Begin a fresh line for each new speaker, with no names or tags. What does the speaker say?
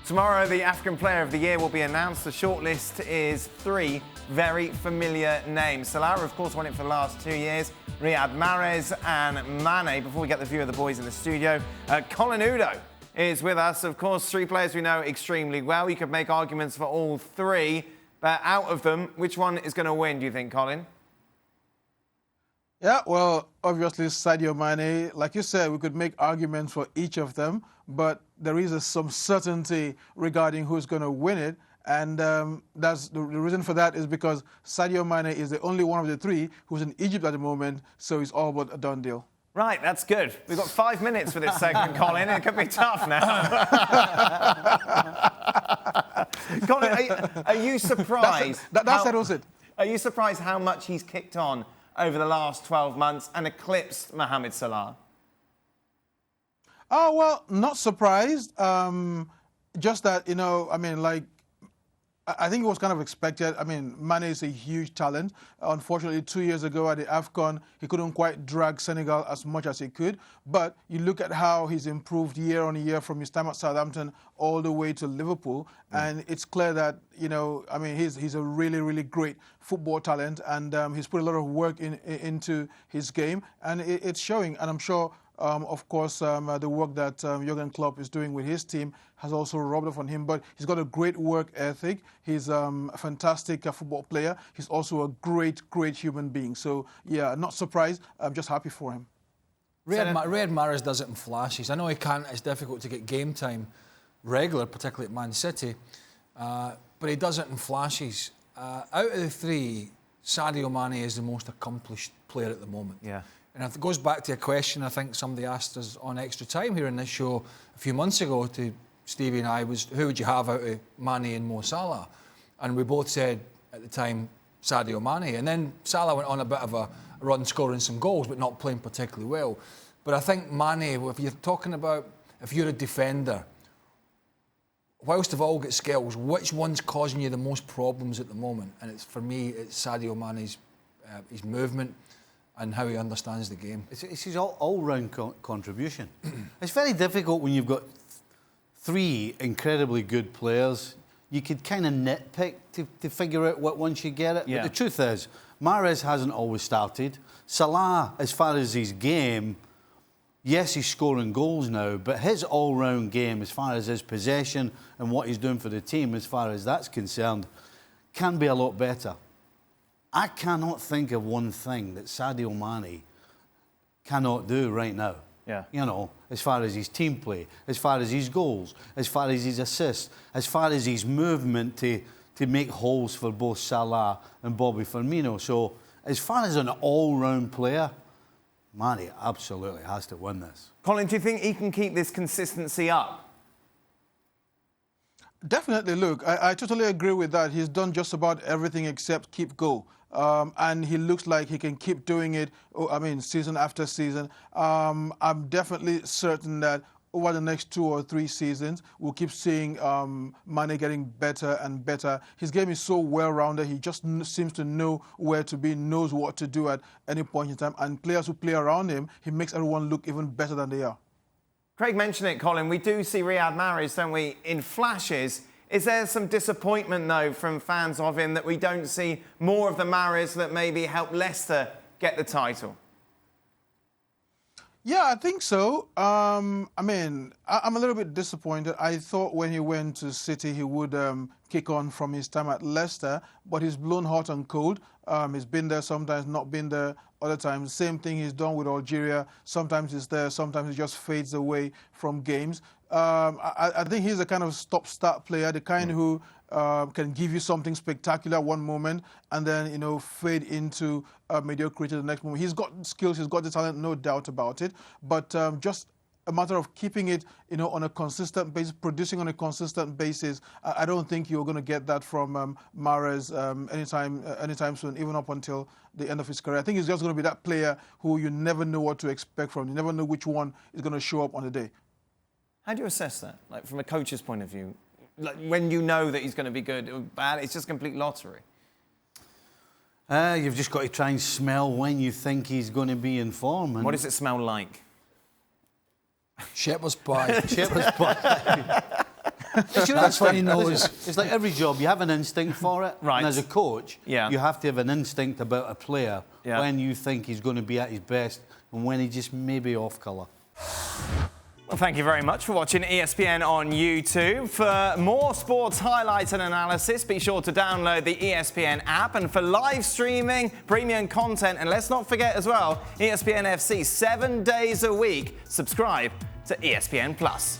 Tomorrow, the African Player of the Year will be announced. The shortlist is 3 very familiar names. Salah, of course, won it for the last 2 years. Riyad Mahrez and Mane. Before we get the view of the boys in the studio, Colin Udoh is with us. Of course, 3 players we know extremely well. You could make arguments for all 3, but out of them, which one is going to win, do you think, Colin?
Yeah, well, obviously Sadio Mane. Like you said, we could make arguments for each of them, but there is some certainty regarding who's going to win it. And that's the reason for that is because Sadio Mane is the only one of the 3 who's in Egypt at the moment, so it's all but a done deal.
Right, that's good. We've got 5 minutes for this segment, Colin. It could be tough now. Colin, are you surprised?
That settles it.
Are you surprised how much he's kicked on over the last 12 months and eclipsed Mohamed Salah?
Oh, well, not surprised. Just that, I think it was kind of expected. I mean, Mane is a huge talent. Unfortunately, 2 years ago at the AFCON, he couldn't quite drag Senegal as much as he could. But you look at how he's improved year on year from his time at Southampton all the way to Liverpool. And it's clear that, he's a really, really great football talent. And he's put a lot of work into his game. And it's showing. And I'm sure, of course, the work that Jurgen Klopp is doing with his team has also rubbed off on him. But he's got a great work ethic. He's a fantastic football player. He's also a great, great human being. So, yeah, not surprised. I'm just happy for him.
Riyad Mahrez does it in flashes. I know he can't. It's difficult to get game time regular, particularly at Man City. But he does it in flashes. Out of the 3, Sadio Mane is the most accomplished player at the moment.
Yeah.
And it goes back to a question I think somebody asked us on Extra Time here in this show a few months ago to Stevie and I was, who would you have out of Mane and Mo Salah? And we both said at the time, Sadio Mane. And then Salah went on a bit of a run scoring some goals, but not playing particularly well. But I think Mane, if you're talking about, if you're a defender, whilst they've all got skills, which one's causing you the most problems at the moment? And for me, it's Sadio Mane's his movement and how he understands the game.
It's his all-round contribution. It's very difficult when you've got 3 incredibly good players. You could kind of nitpick to figure out what one should get it. Yeah. But the truth is, Mahrez hasn't always started. Salah, as far as his game, yes, he's scoring goals now, but his all-round game, as far as his possession and what he's doing for the team, as far as that's concerned, can be a lot better. I cannot think of one thing that Sadio Mane cannot do right now.
Yeah.
As far as his team play, as far as his goals, as far as his assists, as far as his movement to make holes for both Salah and Bobby Firmino. So, as far as an all-round player, Mane absolutely has to win this.
Colin, do you think he can keep this consistency up?
Definitely. Look, I totally agree with that. He's done just about everything except keep goal. And he looks like he can keep doing it, season after season. I'm definitely certain that over the next 2 or 3 seasons, we'll keep seeing Mane getting better and better. His game is so well-rounded. He just seems to know where to be, knows what to do at any point in time. And players who play around him, he makes everyone look even better than they are.
Craig mentioned it, Colin. We do see Riyad Mahrez, don't we, in flashes. Is there some disappointment, though, from fans of him that we don't see more of the Mahrez that maybe helped Leicester get the title?
Yeah, I think so. I'm a little bit disappointed. I thought when he went to City, he would kick on from his time at Leicester, but he's blown hot and cold. He's been there sometimes, not been there other times. Same thing he's done with Algeria. Sometimes he's there, sometimes he just fades away from games. I think he's the kind of stop-start player, the kind who can give you something spectacular one moment and then, fade into mediocrity the next moment. He's got skills, he's got the talent, no doubt about it. But just a matter of keeping it, on a consistent basis, producing on a consistent basis. I don't think you're going to get that from Mahrez anytime soon, even up until the end of his career. I think he's just going to be that player who you never know what to expect from. You never know which one is going to show up on the day.
How do you assess that, like from a coach's point of view? Like when you know that he's going to be good or bad, it's just complete lottery.
You've just got to try and smell when you think he's going to be in form. And
what does it smell like?
Shepherd's pie.
Shepherd's pie. It's your
That's when he
instinct.
knows.
It's like every job, you have an instinct for it.
Right.
And as a coach,
Yeah.
you have to have an instinct about a player
Yeah.
when you think he's going to be at his best and when he just may be off colour.
Well, thank you very much for watching ESPN on YouTube. For more sports highlights and analysis, be sure to download the ESPN app. And for live streaming, premium content, and let's not forget as well, ESPN FC 7 days a week. Subscribe to ESPN Plus.